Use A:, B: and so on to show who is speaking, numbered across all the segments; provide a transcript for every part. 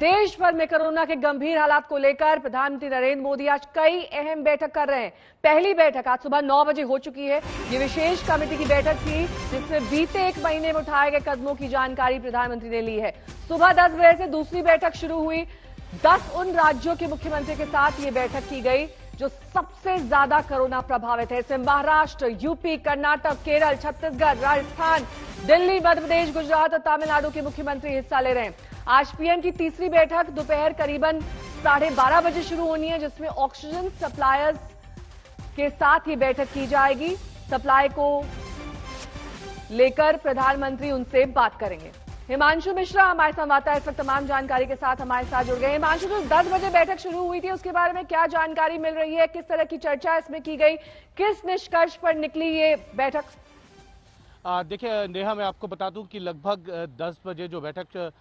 A: देश भर में कोरोना के गंभीर हालात को लेकर प्रधानमंत्री नरेंद्र मोदी आज कई अहम बैठक कर रहे हैं। पहली बैठक आज सुबह 9 बजे हो चुकी है। ये विशेष कमेटी की बैठक थी जिसमें बीते एक महीने में उठाए गए कदमों की जानकारी प्रधानमंत्री ने ली है। सुबह 10 बजे से दूसरी बैठक शुरू हुई। 10 उन राज्यों के मुख्यमंत्री के साथ ये बैठक की गई जो सबसे ज्यादा कोरोना प्रभावित है। इसमें महाराष्ट्र, यूपी, कर्नाटक, केरल, छत्तीसगढ़, राजस्थान, दिल्ली, मध्य प्रदेश, गुजरात और तमिलनाडु के मुख्यमंत्री हिस्सा ले रहे हैं। आज पीएम की तीसरी बैठक दोपहर करीबन 12:30 बजे शुरू होनी है, जिसमें ऑक्सीजन सप्लायर्स के साथ ही बैठक की जाएगी। सप्लाई को लेकर प्रधानमंत्री उनसे बात करेंगे। हिमांशु मिश्रा हमारे संवाददाता इस वक्त तमाम जानकारी के साथ हमारे साथ जुड़ गए। हिमांशु, जो 10 बजे बैठक शुरू हुई थी उसके बारे में क्या जानकारी मिल रही है? किस तरह की चर्चा इसमें की गई? किस निष्कर्ष पर निकली ये बैठक?
B: देखिए नेहा, मैं आपको बता दूं कि लगभग 10 बजे जो बैठक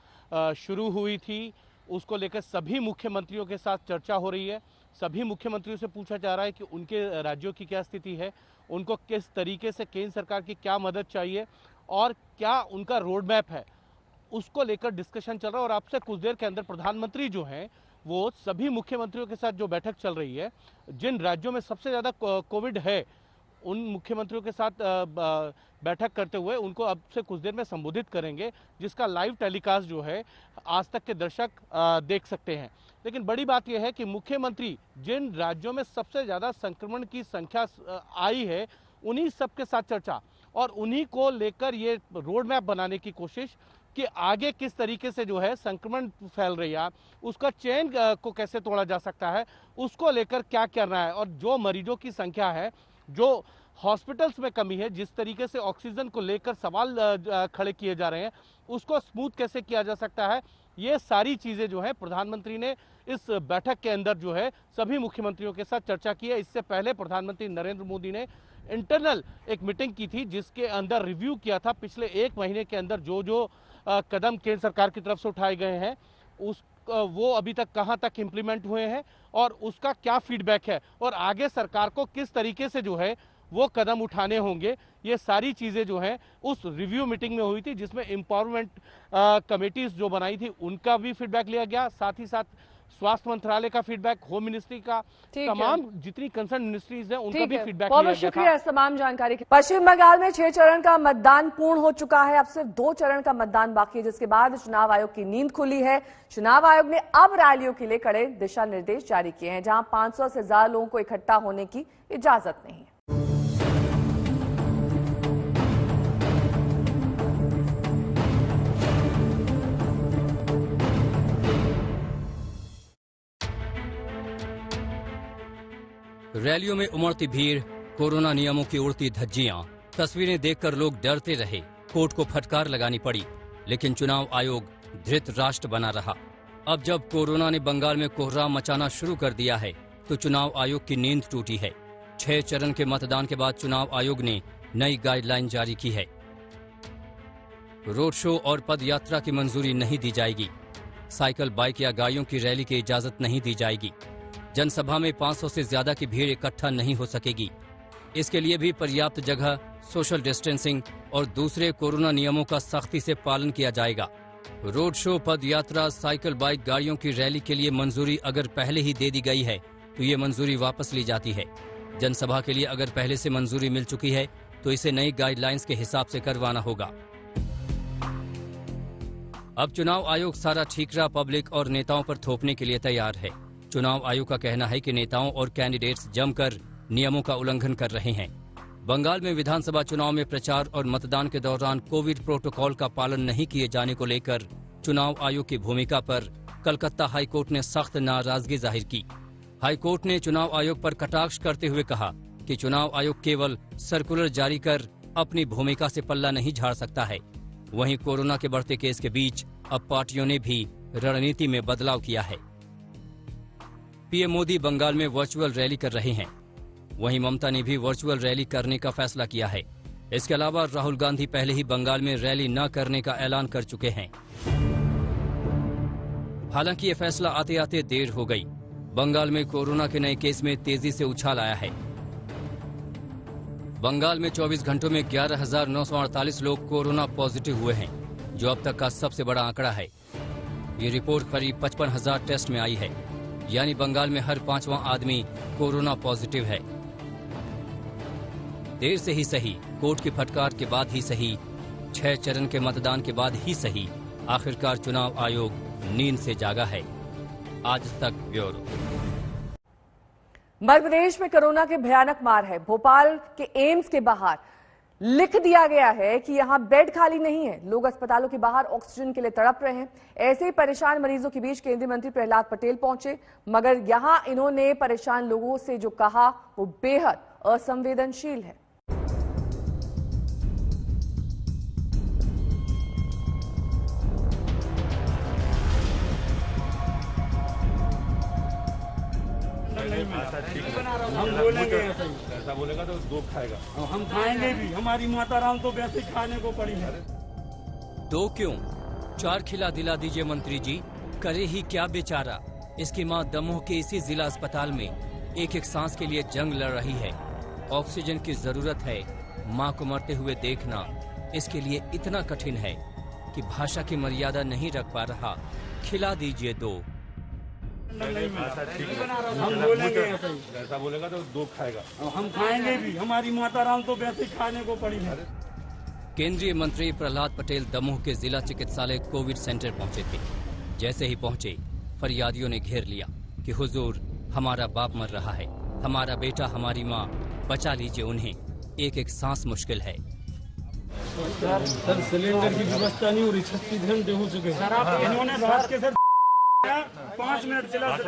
B: शुरू हुई थी उसको लेकर सभी मुख्यमंत्रियों के साथ चर्चा हो रही है। सभी मुख्यमंत्रियों से पूछा जा रहा है कि उनके राज्यों की क्या स्थिति है, उनको किस तरीके से केंद्र सरकार की क्या मदद चाहिए और क्या उनका रोड मैप है, उसको लेकर डिस्कशन चल रहा है। और आपसे कुछ देर के अंदर प्रधानमंत्री जो हैं वो सभी मुख्यमंत्रियों के साथ जो बैठक चल रही है, जिन राज्यों में सबसे ज़्यादा कोविड है उन मुख्यमंत्रियों के साथ बैठक करते हुए उनको अब से कुछ देर में संबोधित करेंगे, जिसका लाइव टेलीकास्ट जो है आज तक के दर्शक देख सकते हैं। लेकिन बड़ी बात यह है कि मुख्यमंत्री जिन राज्यों में सबसे ज़्यादा संक्रमण की संख्या आई है उन्हीं सबके साथ चर्चा और उन्हीं को लेकर ये रोड मैप बनाने की कोशिश कि आगे किस तरीके से जो है संक्रमण फैल रही है, उसका चेन को कैसे तोड़ा जा सकता है, उसको लेकर क्या करना है। और जो मरीजों की संख्या है, जो हॉस्पिटल्स में कमी है, जिस तरीके से ऑक्सीजन को लेकर सवाल खड़े किए जा रहे हैं, उसको स्मूथ कैसे किया जा सकता है, ये सारी चीज़ें जो है प्रधानमंत्री ने इस बैठक के अंदर जो है सभी मुख्यमंत्रियों के साथ चर्चा की है। इससे पहले प्रधानमंत्री नरेंद्र मोदी ने इंटरनल एक मीटिंग की थी जिसके अंदर रिव्यू किया था पिछले एक महीने के अंदर जो जो कदम केंद्र सरकार की तरफ से उठाए गए हैं वो अभी तक कहां तक इम्प्लीमेंट हुए हैं और उसका क्या फीडबैक है और आगे सरकार को किस तरीके से जो है वो कदम उठाने होंगे। ये सारी चीज़ें जो हैं उस रिव्यू मीटिंग में हुई थी, जिसमें एम्पावरमेंट कमेटीज जो बनाई थी उनका भी फीडबैक लिया गया, साथ ही साथ स्वास्थ्य मंत्रालय का फीडबैक, होम मिनिस्ट्री का, तमाम जितनी कंसर्न मिनिस्ट्रीज हैं उनका भी फीडबैक लिया गया था।
A: शुक्रिया इस तमाम जानकारी के। पश्चिम बंगाल में 6 चरण का मतदान पूर्ण हो चुका है। अब सिर्फ 2 चरण का मतदान बाकी है, जिसके बाद चुनाव आयोग की नींद खुली है। चुनाव आयोग ने अब रैलियों के लिए कड़े दिशा निर्देश जारी किए हैं, जहां 500 से ज्यादा लोगों को इकट्ठा होने की इजाजत नहीं है।
C: रैलियों में उमड़ती भीड़, कोरोना नियमों की उड़ती धज्जियां, तस्वीरें देखकर लोग डरते रहे, कोर्ट को फटकार लगानी पड़ी, लेकिन चुनाव आयोग धृत राष्ट्र बना रहा। अब जब कोरोना ने बंगाल में कोहराम मचाना शुरू कर दिया है तो चुनाव आयोग की नींद टूटी है। 6 चरण के मतदान के बाद चुनाव आयोग ने नई गाइडलाइन जारी की है। रोड शो और पद यात्रा की मंजूरी नहीं दी जाएगी। साइकिल, बाइक या गाड़ियों की रैली की इजाजत नहीं दी जाएगी। जनसभा में 500 से ज्यादा की भीड़ इकट्ठा नहीं हो सकेगी। इसके लिए भी पर्याप्त जगह, सोशल डिस्टेंसिंग और दूसरे कोरोना नियमों का सख्ती से पालन किया जाएगा। रोड शो, पद यात्रा, साइकिल, बाइक, गाड़ियों की रैली के लिए मंजूरी अगर पहले ही दे दी गई है तो ये मंजूरी वापस ली जाती है। जनसभा के लिए अगर पहले से मंजूरी मिल चुकी है तो इसे नई गाइडलाइंस के हिसाब से करवाना होगा। अब चुनाव आयोग सारा ठीकरा पब्लिक और नेताओं पर थोपने के लिए तैयार है। चुनाव आयोग का कहना है कि नेताओं और कैंडिडेट्स जमकर नियमों का उल्लंघन कर रहे हैं। बंगाल में विधानसभा चुनाव में प्रचार और मतदान के दौरान कोविड प्रोटोकॉल का पालन नहीं किए जाने को लेकर चुनाव आयोग की भूमिका पर कलकत्ता हाईकोर्ट ने सख्त नाराजगी जाहिर की। हाईकोर्ट ने चुनाव आयोग पर कटाक्ष करते हुए कहा कि चुनाव आयोग केवल सर्कुलर जारी कर अपनी भूमिका से पल्ला नहीं झाड़ सकता है। वहीं कोरोना के बढ़ते केस के बीच अब पार्टियों ने भी रणनीति में बदलाव किया है। पीएम मोदी बंगाल में वर्चुअल रैली कर रहे हैं। वहीं ममता ने भी वर्चुअल रैली करने का फैसला किया है। इसके अलावा राहुल गांधी पहले ही बंगाल में रैली न करने का ऐलान कर चुके हैं। हालांकि ये फैसला आते आते देर हो गई। बंगाल में कोरोना के नए केस में तेजी से उछाल आया है। बंगाल में 24 घंटों में 11,948 लोग कोरोना पॉजिटिव हुए हैं, जो अब तक का सबसे बड़ा आंकड़ा है। ये रिपोर्ट करीब 55,000 टेस्ट में आई है, यानी बंगाल में हर 5वां आदमी कोरोना पॉजिटिव है। देर से ही सही, कोर्ट की फटकार के बाद ही सही, 6 चरण के मतदान के बाद ही सही, आखिरकार चुनाव आयोग नींद से जागा है। आज तक ब्यूरो।
A: मध्य प्रदेश में कोरोना के भयानक मार है। भोपाल के एम्स के बाहर लिख दिया गया है कि यहां बेड खाली नहीं है। लोग अस्पतालों के बाहर ऑक्सीजन के लिए तड़प रहे हैं। ऐसे ही परेशान मरीजों के बीच केंद्रीय मंत्री प्रहलाद पटेल पहुंचे, मगर यहां इन्होंने परेशान लोगों से जो कहा वो बेहद असंवेदनशील है।
D: हम बोलेंगे ऐसा बोलेगा तो दो खाएगा, हम खाएंगे भी। हमारी माता राम तो वैसे ही खाने को पड़ी है।
C: दो क्यों, 4 खिला दिला दीजिए मंत्री जी, करे ही क्या बेचारा। इसकी मां दमोह के इसी जिला अस्पताल में एक एक सांस के लिए जंग लड़ रही है। ऑक्सीजन की जरूरत है, मां को मरते हुए देखना इसके लिए इतना कठिन है कि भाषा की मर्यादा नहीं रख पा रहा। खिला दीजिए दो।
D: हम बोलेंगे ऐसा बोलेगा तो दो खाएगा, हम खाएंगे भी। हमारी माता राम तो वैसे ही खाने को पड़ी है।
C: केंद्रीय मंत्री प्रहलाद पटेल दमोह के जिला चिकित्सालय कोविड सेंटर पहुंचे थे। जैसे ही पहुंचे, फरियादियों ने घेर लिया कि हुजूर, हमारा बाप मर रहा है, हमारा बेटा, हमारी माँ, बचा लीजिए उन्हें, एक एक सांस मुश्किल है।
D: सर सिलेंडर की व्यवस्था नहीं हो रही, 36 घंटे हो चुके हैं। इन्होंने रात के सर 5 मिनट चला, 5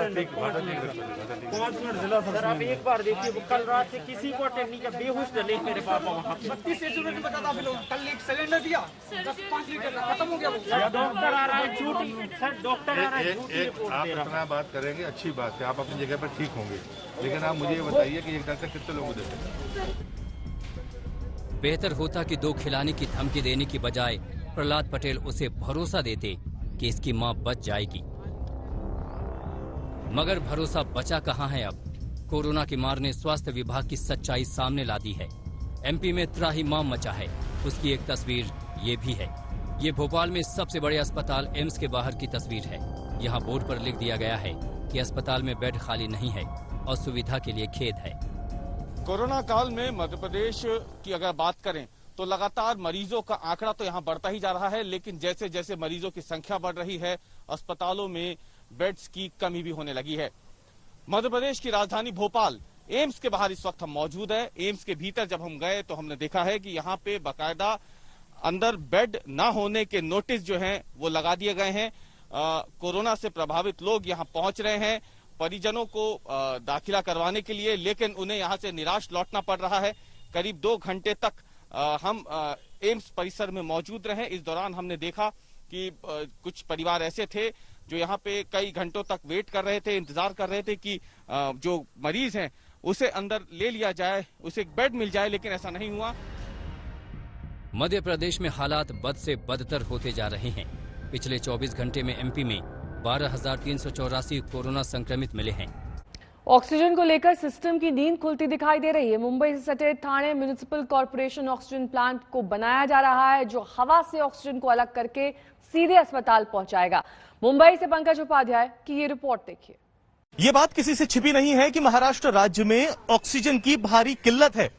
D: मिनट चला।
E: सर आप एक बार देखिए, वो कल रात से किसी को अटेंड नहीं किया, बेहोश डले मेरे पापा वहाँ।
F: 32 एजुकेट में बताता फिर कल एक सिलेंडर दिया 10-5 लीटर खत्म हो गया वो।
E: डॉक्टर आ रहा है झूठी, सर डॉक्टर आ रहा है झूठी रिपोर्ट
G: आप
E: दे रहा है।
G: अपना बात करेंगे, अच्छी बात है, आप अपनी जगह पर ठीक होंगे, लेकिन आप मुझे ये बताइए कि एक डॉक्टर कितने लोगों को देते हैं।
C: बेहतर होता कि 2 खिलाने की धमकी देने की बजाय प्रहलाद पटेल उसे भरोसा देते कि इसकी मां बच जाएगी। मगर भरोसा बचा कहां है अब। कोरोना की मार ने स्वास्थ्य विभाग की सच्चाई सामने ला दी है। एमपी में त्राहिमाम मचा है, उसकी एक तस्वीर ये भी है। ये भोपाल में सबसे बड़े अस्पताल एम्स के बाहर की तस्वीर है। यहाँ बोर्ड पर लिख दिया गया है कि अस्पताल में बेड खाली नहीं है और सुविधा के लिए खेद है।
B: कोरोना काल में मध्य प्रदेश की अगर बात करें तो लगातार मरीजों का आंकड़ा तो यहाँ बढ़ता ही जा रहा है, लेकिन जैसे जैसे मरीजों की संख्या बढ़ रही है, अस्पतालों में बेड्स की कमी भी होने लगी है। मध्य प्रदेश की राजधानी भोपाल एम्स के बाहर इस वक्त हम मौजूद है। एम्स के भीतर जब हम गए तो हमने देखा है कि यहाँ पे बाकायदा अंदर बेड ना होने के नोटिस जो हैं वो लगा दिए गए हैं। कोरोना से प्रभावित लोग यहाँ पहुंच रहे हैं परिजनों को दाखिला करवाने के लिए, लेकिन उन्हें यहाँ से निराश लौटना पड़ रहा है। करीब 2 घंटे तक हम एम्स परिसर में मौजूद रहे। इस दौरान हमने देखा कि कुछ परिवार ऐसे थे जो यहाँ पे कई घंटों तक वेट कर रहे थे, इंतजार कर रहे थे कि जो मरीज हैं उसे अंदर ले लिया जाए, उसे एक बेड मिल जाए, लेकिन ऐसा नहीं हुआ।
C: मध्य प्रदेश में हालात बद से बदतर होते जा रहे हैं। पिछले 24 घंटे में एमपी में 12,384 कोरोना संक्रमित मिले हैं।
A: ऑक्सीजन को लेकर सिस्टम की नींद खुलती दिखाई दे रही है। मुंबई से सटे Thane municipal corporation oxygen plant को बनाया जा रहा है, जो हवा से ऑक्सीजन को अलग करके सीधे अस्पताल पहुंचाएगा। मुंबई से पंकज उपाध्याय की ये रिपोर्ट देखिए।
H: ये बात किसी से छिपी नहीं है कि महाराष्ट्र राज्य में ऑक्सीजन की भारी किल्लत है।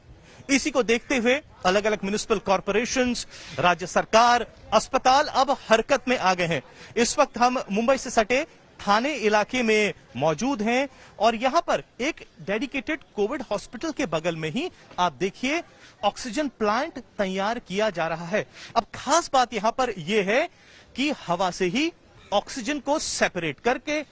H: इसी को देखते हुए अलग अलग म्युनिसिपल कॉर्पोरेशंस, राज्य सरकार, अस्पताल अब हरकत में आ गए हैं। इस वक्त हम मुंबई से सटे थाने इलाके में मौजूद हैं और यहां पर एक डेडिकेटेड कोविड हॉस्पिटल के बगल में ही आप देखिए ऑक्सीजन प्लांट तैयार किया जा रहा है। अब खास बात यहां पर यह है कि हवा से ही ऑक्सीजन को सेपरेट करके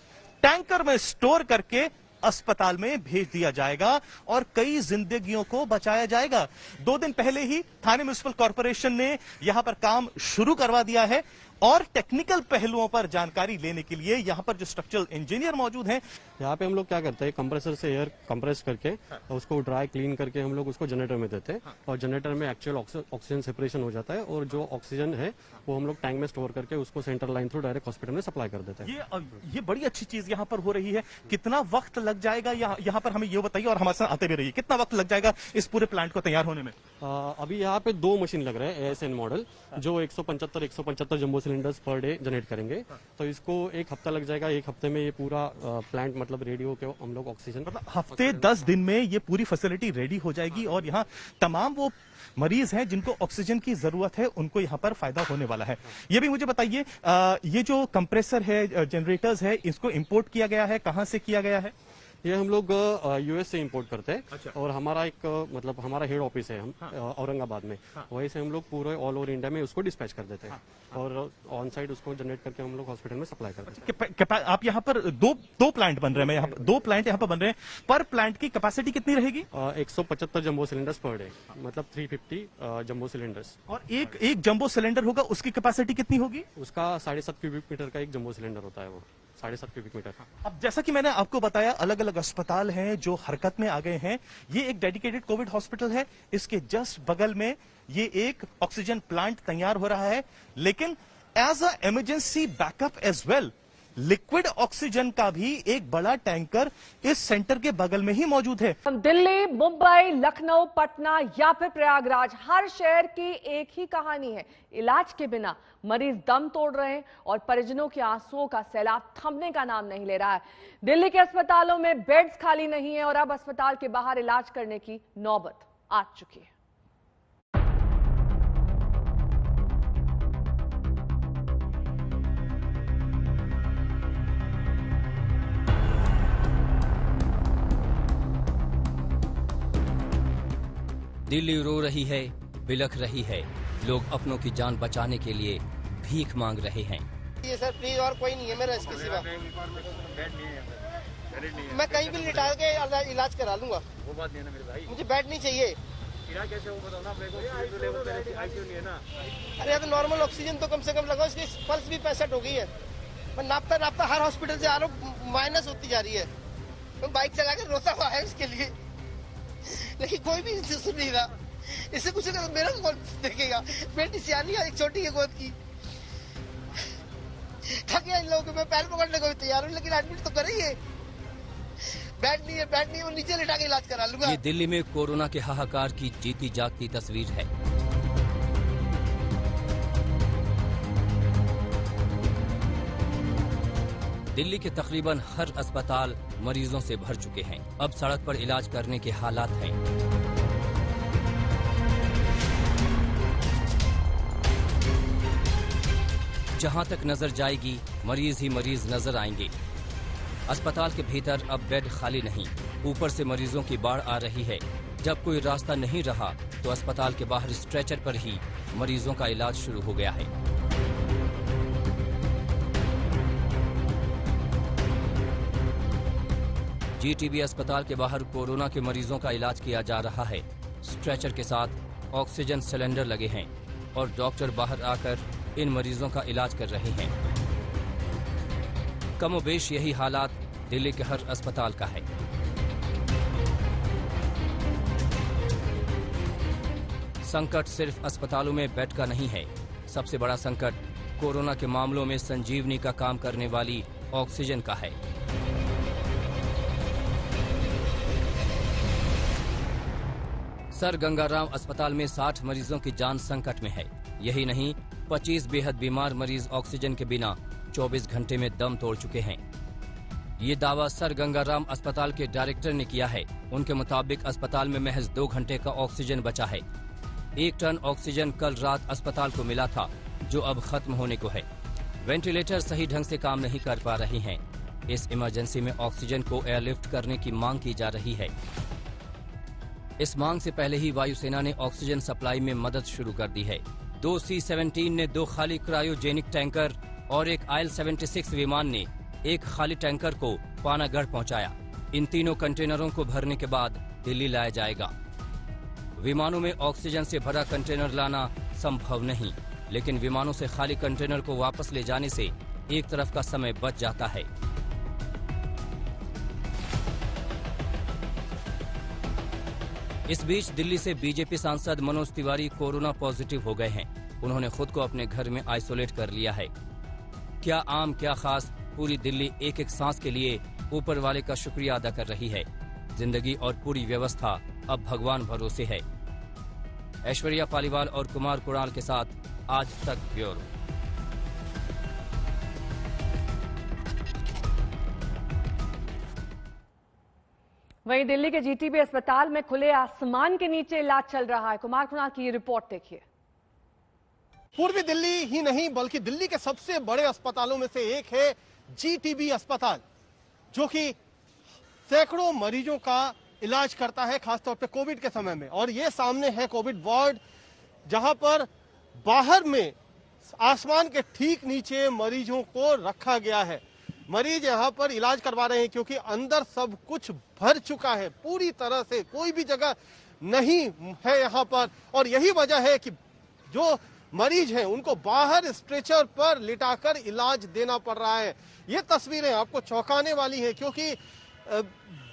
H: टैंकर में स्टोर करके अस्पताल में भेज दिया जाएगा और कई जिंदगियों को बचाया जाएगा। 2 दिन पहले ही थाने म्युनिसिपल कॉर्पोरेशन ने यहां पर काम शुरू करवा दिया है और टेक्निकल पहलुओं पर जानकारी लेने के लिए यहां पर जो स्ट्रक्चरल इंजीनियर मौजूद हैं।
I: यहाँ पे हम लोग क्या करते हैं, कंप्रेसर से एयर कंप्रेस करके उसको ड्राई क्लीन करके हम लोग उसको जनरेटर में देते हैं और जनरेटर में एक्चुअल ऑक्सीजन सेपरेशन हो जाता है और जो ऑक्सीजन है वो हम लोग टैंक में स्टोर करके उसको central line through direct hospital में सप्लाई कर देते हैं।
H: ये बड़ी अच्छी चीज यहाँ पर हो रही है। कितना वक्त लग जाएगा यहाँ पर हमें ये बताइए और हमारे साथ आते भी रहिए, कितना वक्त लग जाएगा इस पूरे प्लांट को तैयार होने में?
I: अभी यहाँ पे 2 मशीन लग रहे हैं ASN मॉडल, जो 175 jumbo cylinders per day generate करेंगे। तो इसको 1 हफ्ता लग जाएगा। 1 हफ्ते में ये पूरा प्लांट मतलब रेडी होकर हम लोग ऑक्सीजन
H: हफ्ते 10 दिन में ये पूरी फैसिलिटी रेडी हो जाएगी और यहाँ तमाम वो मरीज हैं जिनको ऑक्सीजन की जरूरत है उनको यहाँ पर फायदा होने वाला है। ये भी मुझे बताइए, ये जो कंप्रेसर है, जनरेटर्स है, इसको इंपोर्ट किया गया है, कहाँ से किया गया है?
I: ये हम लोग US से इंपोर्ट करते हैं।
H: अच्छा।
I: और हमारा एक मतलब हमारा हेड ऑफिस है हम औरंगाबाद में। वहीं से हम लोग पूरे ऑल ओवर इंडिया में उसको डिस्पैच कर देते हैं और ऑन साइट उसको जनरेट करके हम लोग हॉस्पिटल में सप्लाई करते हैं।
H: आप यहाँ पर दो प्लांट बन रहे हैं, यहाँ 2 प्लांट यहाँ पर बन रहे हैं। पर प्लांट की कैपेसिटी कितनी रहेगी?
I: 175 जंबो सिलेंडर्स पर डे, मतलब 350 जंबो सिलेंडर्स।
H: और एक जंबो सिलेंडर होगा, उसकी कैपेसिटी कितनी होगी?
I: उसका 7.5 क्यूबिक मीटर का एक जंबो सिलेंडर होता है, वो 7.5 क्यूबिक मीटर।
H: अब जैसा कि मैंने आपको बताया, अलग अलग अस्पताल हैं जो हरकत में आ गए हैं। ये एक डेडिकेटेड कोविड हॉस्पिटल है, इसके जस्ट बगल में ये एक ऑक्सीजन प्लांट तैयार हो रहा है, लेकिन as a emergency backup as well liquid oxygen का भी एक बड़ा टैंकर इस सेंटर के बगल में ही मौजूद है।
A: दिल्ली, मुंबई, लखनऊ, पटना या फिर प्रयागराज, हर शहर की एक ही कहानी है। इलाज के बिना मरीज दम तोड़ रहे हैं और परिजनों के आंसुओं का सैलाब थमने का नाम नहीं ले रहा है। दिल्ली के अस्पतालों में बेड्स खाली नहीं है और अब अस्पताल के बाहर इलाज करने की नौबत आ चुकी है।
C: दिल्ली रो रही है, बिलख रही है। लोग अपनों की जान बचाने के लिए भीख मांग रहे हैं।
J: ये सर प्लीज, और कोई नहीं है मेरा इसके सिवा। मैं कहीं भी लिटा के इलाज करा लूंगा। वो बात नहीं है ना मेरे भाई, मुझे बेड नहीं चाहिए। कैसे हो बताओ ना, अरे तो नॉर्मल ऑक्सीजन तो कम से कम लगाओ। इसकी पल्स भी 65 हो गई है। मैं नापता हर हॉस्पिटल से आ रहा हूँ, माइनस होती जा रही है। मैं बाइक चला कर रोता हुआ है इसके लिए, लेकिन कोई भी इनसे सुन नहीं रहा। इससे कुछ मेरा कौन देखेगा? बेटी सियानी है, एक छोटी है गोद की। थक गया इन लोगों को। मैं पैर पकड़ने को भी तैयार हूँ, लेकिन एडमिट तो करेंगे। बेड नहीं है, वो नीचे लिटा के इलाज करा लूंगा।
C: ये दिल्ली में कोरोना के हाहाकार की जीती जागती तस्वीर है। दिल्ली के तकरीबन हर अस्पताल मरीजों से भर चुके हैं। अब सड़क पर इलाज करने के हालात हैं। जहां तक नजर जाएगी मरीज ही मरीज नजर आएंगे। अस्पताल के भीतर अब बेड खाली नहीं, ऊपर से मरीजों की बाढ़ आ रही है। जब कोई रास्ता नहीं रहा तो अस्पताल के बाहर स्ट्रेचर पर ही मरीजों का इलाज शुरू हो गया है। जीटीबी अस्पताल के बाहर कोरोना के मरीजों का इलाज किया जा रहा है। स्ट्रेचर के साथ ऑक्सीजन सिलेंडर लगे हैं और डॉक्टर बाहर आकर इन मरीजों का इलाज कर रहे हैं। कमोबेश यही हालात दिल्ली के हर अस्पताल का है। संकट सिर्फ अस्पतालों में बेड का नहीं है, सबसे बड़ा संकट कोरोना के मामलों में संजीवनी का काम करने वाली ऑक्सीजन का है। सर गंगाराम अस्पताल में 60 मरीजों की जान संकट में है। यही नहीं, 25 बेहद बीमार मरीज ऑक्सीजन के बिना 24 घंटे में दम तोड़ चुके हैं। ये दावा सर गंगाराम अस्पताल के डायरेक्टर ने किया है। उनके मुताबिक अस्पताल में महज 2 घंटे का ऑक्सीजन बचा है। 1 टन ऑक्सीजन कल रात अस्पताल को मिला था, जो अब खत्म होने को है। वेंटिलेटर सही ढंग से काम नहीं कर पा रही हैं। इस इमरजेंसी में ऑक्सीजन को एयरलिफ्ट करने की मांग की जा रही है। इस मांग से पहले ही वायुसेना ने ऑक्सीजन सप्लाई में मदद शुरू कर दी है। 2 C-17 ने 2 खाली क्रायोजेनिक टैंकर और एक IL-76 विमान ने 1 खाली टैंकर को पानागढ़ पहुंचाया। इन तीनों कंटेनरों को भरने के बाद दिल्ली लाया जाएगा। विमानों में ऑक्सीजन से भरा कंटेनर लाना संभव नहीं, लेकिन विमानों से खाली कंटेनर को वापस ले जाने से एक तरफ का समय बच जाता है। इस बीच दिल्ली से बीजेपी सांसद मनोज तिवारी कोरोना पॉजिटिव हो गए हैं। उन्होंने खुद को अपने घर में आइसोलेट कर लिया है। क्या आम क्या खास, पूरी दिल्ली एक एक सांस के लिए ऊपर वाले का शुक्रिया अदा कर रही है। जिंदगी और पूरी व्यवस्था अब भगवान भरोसे है। ऐश्वर्या पालीवाल और कुमार कुणाल के साथ आज तक ब्यूरो।
A: वहीं दिल्ली के जीटीबी अस्पताल में खुले आसमान के नीचे इलाज चल रहा है। कुमार कुणाल की ये रिपोर्ट देखिए।
K: पूर्वी दिल्ली ही नहीं बल्कि दिल्ली के सबसे बड़े अस्पतालों में से एक है जीटीबी अस्पताल, जो कि सैकड़ों मरीजों का इलाज करता है, खासतौर पे कोविड के समय में। और ये सामने है कोविड वार्ड, जहां पर बाहर में आसमान के ठीक नीचे मरीजों को रखा गया है। मरीज यहां पर इलाज करवा रहे हैं क्योंकि अंदर सब कुछ भर चुका है, पूरी तरह से कोई भी जगह नहीं है यहां पर। और यही वजह है कि जो मरीज हैं उनको बाहर स्ट्रेचर पर लिटाकर इलाज देना पड़ रहा है। ये तस्वीरें आपको चौंकाने वाली है क्योंकि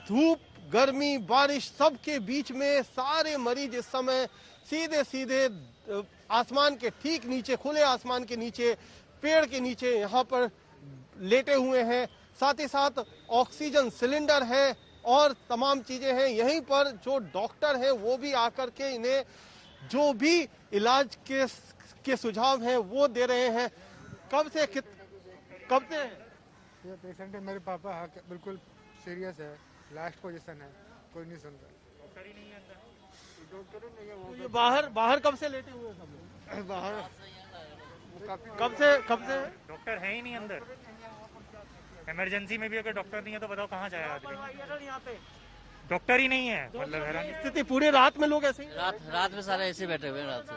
K: धूप, गर्मी, बारिश सबके बीच में सारे मरीज इस समय सीधे सीधे आसमान के ठीक नीचे, खुले आसमान के नीचे, पेड़ के नीचे यहाँ पर लेटे हुए हैं। साथ ही साथ ऑक्सीजन सिलेंडर है और तमाम चीजें हैं। यहीं पर जो डॉक्टर हैं वो भी आकर के इन्हें जो भी इलाज के सुझाव हैं वो दे रहे हैं। कब से
L: ये पेशेंट है मेरे पापा, बिल्कुल सीरियस है, लास्ट पोजीशन है, कोई नहीं सुन रहा। डॉक्टर ही नहीं है, डॉक्टर ही नहीं है वो।
K: तो बाहर कब से लेटे हुए सब? बाहर कब से
M: डॉक्टर है ही नहीं अंदर। इमरजेंसी में भी अगर डॉक्टर नहीं है तो बताओ कहाँ जाएगा आदमी? डॉक्टर ही नहीं है, मतलब हैरानी
K: स्थिति। पूरी रात में लोग ऐसे ही
N: रात में सारे ऐसे बैठे हुए हैं। रात से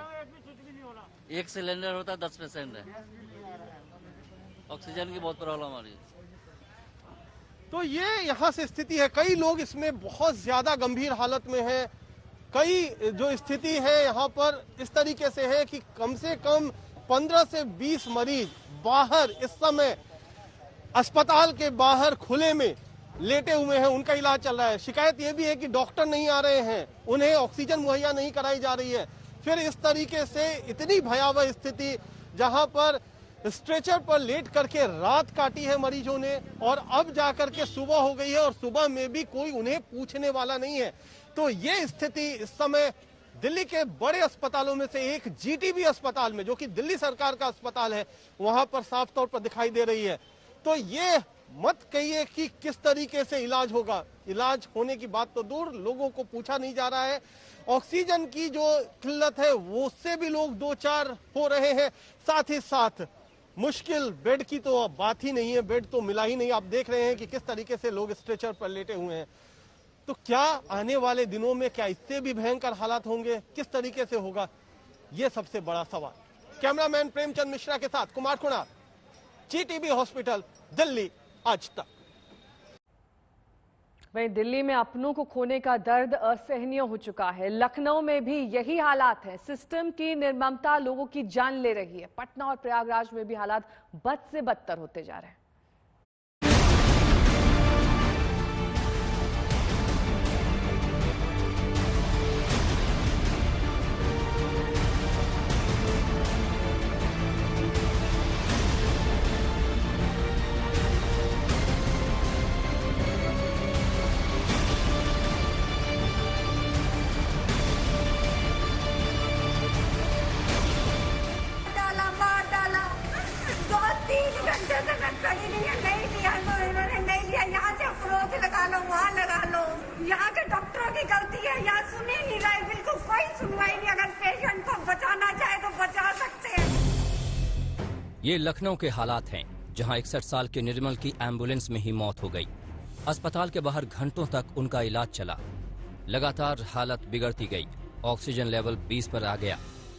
N: एक सिलेंडर होता है, 10 पेशेंट है, ऑक्सीजन की बहुत प्रॉब्लम आ रही है।
K: तो ये यहाँ से स्थिति है। कई लोग इसमें बहुत ज्यादा गंभीर हालत में हैं। कई जो स्थिति है यहाँ पर इस तरीके से है कि कम से कम 15 से 20 मरीज बाहर इस समय अस्पताल के बाहर खुले में लेटे हुए हैं, उनका इलाज चल रहा है। शिकायत यह भी है कि डॉक्टर नहीं आ रहे हैं, उन्हें ऑक्सीजन मुहैया नहीं कराई जा रही है। फिर इस तरीके से इतनी भयावह स्थिति जहां पर स्ट्रेचर पर लेट करके रात काटी है मरीजों ने, और अब जाकर के सुबह हो गई है और सुबह में भी कोई उन्हें पूछने वाला नहीं है। तो ये स्थिति इस समय दिल्ली के बड़े अस्पतालों में से एक जीटीबी अस्पताल में, जो कि दिल्ली सरकार का अस्पताल है, वहां पर साफ तौर पर दिखाई दे रही है। तो ये मत कहिए कि किस तरीके से इलाज होगा। इलाज होने की बात तो दूर, लोगों को पूछा नहीं जा रहा है। ऑक्सीजन की जो किल्लत है वो उससे भी लोग दो चार हो रहे हैं। साथ ही साथ मुश्किल बेड की तो बात ही नहीं है, बेड तो मिला ही नहीं। आप देख रहे हैं कि किस तरीके से लोग स्ट्रेचर पर लेटे हुए हैं। तो क्या आने वाले दिनों में क्या इससे भी भयंकर हालात होंगे, किस तरीके से होगा, ये सबसे बड़ा सवाल। कैमरामैन प्रेमचंद मिश्रा के साथ कुमार कुणाल, जीटीबी हॉस्पिटल, दिल्ली, आज तक।
A: वहीं दिल्ली में अपनों को खोने का दर्द असहनीय हो चुका है। लखनऊ में भी यही हालात है। सिस्टम की निर्ममता लोगों की जान ले रही है। पटना और प्रयागराज में भी हालात बद से बदतर होते जा रहे हैं।
O: यहाँ के डॉक्टरों की गलती है, यहाँ सुनी नहीं रहे, बिल्कुल कोई सुनवाई नहीं। अगर पेशेंट को बचाना चाहे तो बचा सकते हैं।
C: ये लखनऊ के हालात हैं, जहां 61 साल के निर्मल की एम्बुलेंस में ही मौत हो गई। अस्पताल के बाहर घंटों तक उनका इलाज चला। लगातार हालत बिगड़ती गई। ऑक्सीजन लेवल 20 पर आ गया।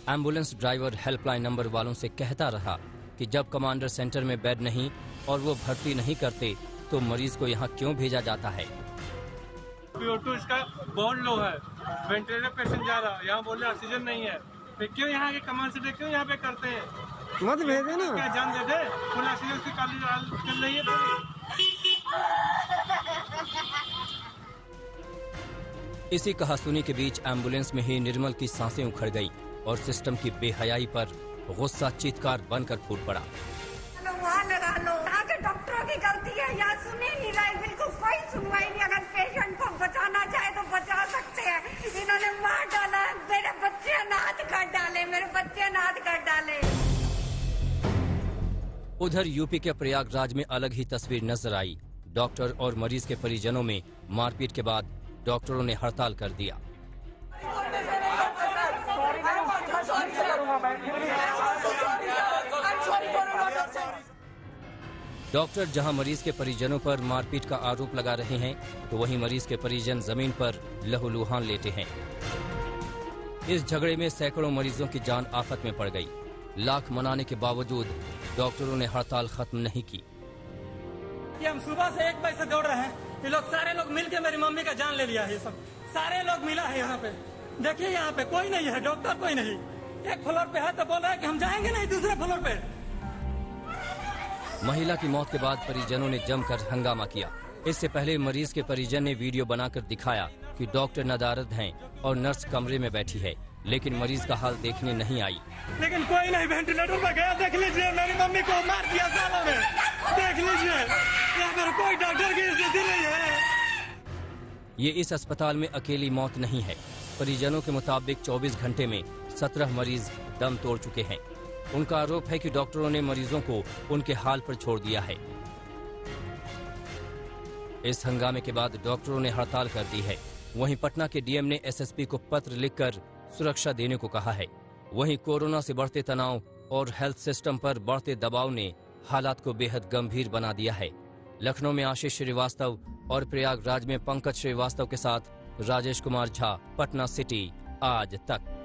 C: एम्बुलेंस ड्राइवर हेल्पलाइन नंबर वालों से कहता रहा कि जब कमांडर सेंटर में बेड नहीं और वो भर्ती नहीं करते तो मरीज को यहाँ क्यों भेजा जाता है।
D: CO2 इसका बहुत लो है, वेंटिलेटर पेशेंट जा रहा, यहाँ बोले ऑक्सीजन नहीं है, फिर क्यों यहाँ के कमांड से क्यों यहाँ पे करते हैं?
K: मत भेजे ना,
D: क्या जान दे दे, फुल ऑक्सीजन की चल रही है पूरी।
C: इसी कहासुनी के बीच एम्बुलेंस में ही निर्मल की सांसें उखड़ गईं और सिस्टम की बेहयाई पर गुस्सा चीत्कार बनकर फूट पड़ा।
O: वहाँ लगा लो, यहाँ के डॉक्टरों की गलती है, यहाँ सुनी नहीं रहे, बिल्कुल कोई सुनवाई नहीं। अगर पेशेंट को बचाना चाहे तो बचा सकते हैं, इन्होंने मार डाला, मेरे बच्चे अनाथ
C: उधर यूपी के प्रयागराज में अलग ही तस्वीर नजर आई। डॉक्टर और मरीज के परिजनों में मारपीट के बाद डॉक्टरों ने हड़ताल कर दिया। डॉक्टर जहां मरीज के परिजनों पर मारपीट का आरोप लगा रहे हैं, तो वहीं मरीज के परिजन जमीन पर लहूलुहान लेटे हैं। इस झगड़े में सैकड़ों मरीजों की जान आफत में पड़ गई। लाख मनाने के बावजूद डॉक्टरों ने हड़ताल खत्म नहीं की।
D: कि हम सुबह से 1 बजे से दौड़ रहे हैं, ये लोग सारे लोग मिलके मेरी मम्मी का जान ले लिया है। ये सब सारे लोग मिला है यहाँ पे। देखिए यहाँ पे कोई नहीं है, डॉक्टर कोई नहीं। एक फ्लोर पे है तो बोल रहा है कि हम जाएंगे नहीं दूसरे फ्लोर पे।
C: महिला की मौत के बाद परिजनों ने जमकर हंगामा किया। इससे पहले मरीज के परिजन ने वीडियो बनाकर दिखाया कि डॉक्टर नदारद हैं और नर्स कमरे में बैठी है, लेकिन मरीज का हाल देखने नहीं आई।
D: लेकिन कोई नहीं, वेंटिलेटर पर गया। देख लीजिए मेरी मम्मी को मार दिया सालों में। देख लीजिए यहाँ पर कोई डॉक्टर की स्थिति नहीं है।
C: ये इस अस्पताल में अकेली मौत नहीं है। परिजनों के मुताबिक 24 घंटे में 17 मरीज दम तोड़ चुके हैं। उनका आरोप है कि डॉक्टरों ने मरीजों को उनके हाल पर छोड़ दिया है। इस हंगामे के बाद डॉक्टरों ने हड़ताल कर दी है। वहीं पटना के डीएम ने एसएसपी को पत्र लिखकर सुरक्षा देने को कहा है। वहीं कोरोना से बढ़ते तनाव और हेल्थ सिस्टम पर बढ़ते दबाव ने हालात को बेहद गंभीर बना दिया है। लखनऊ में आशीष श्रीवास्तव और प्रयागराज में पंकज श्रीवास्तव के साथ राजेश कुमार झा, पटना सिटी, आज तक।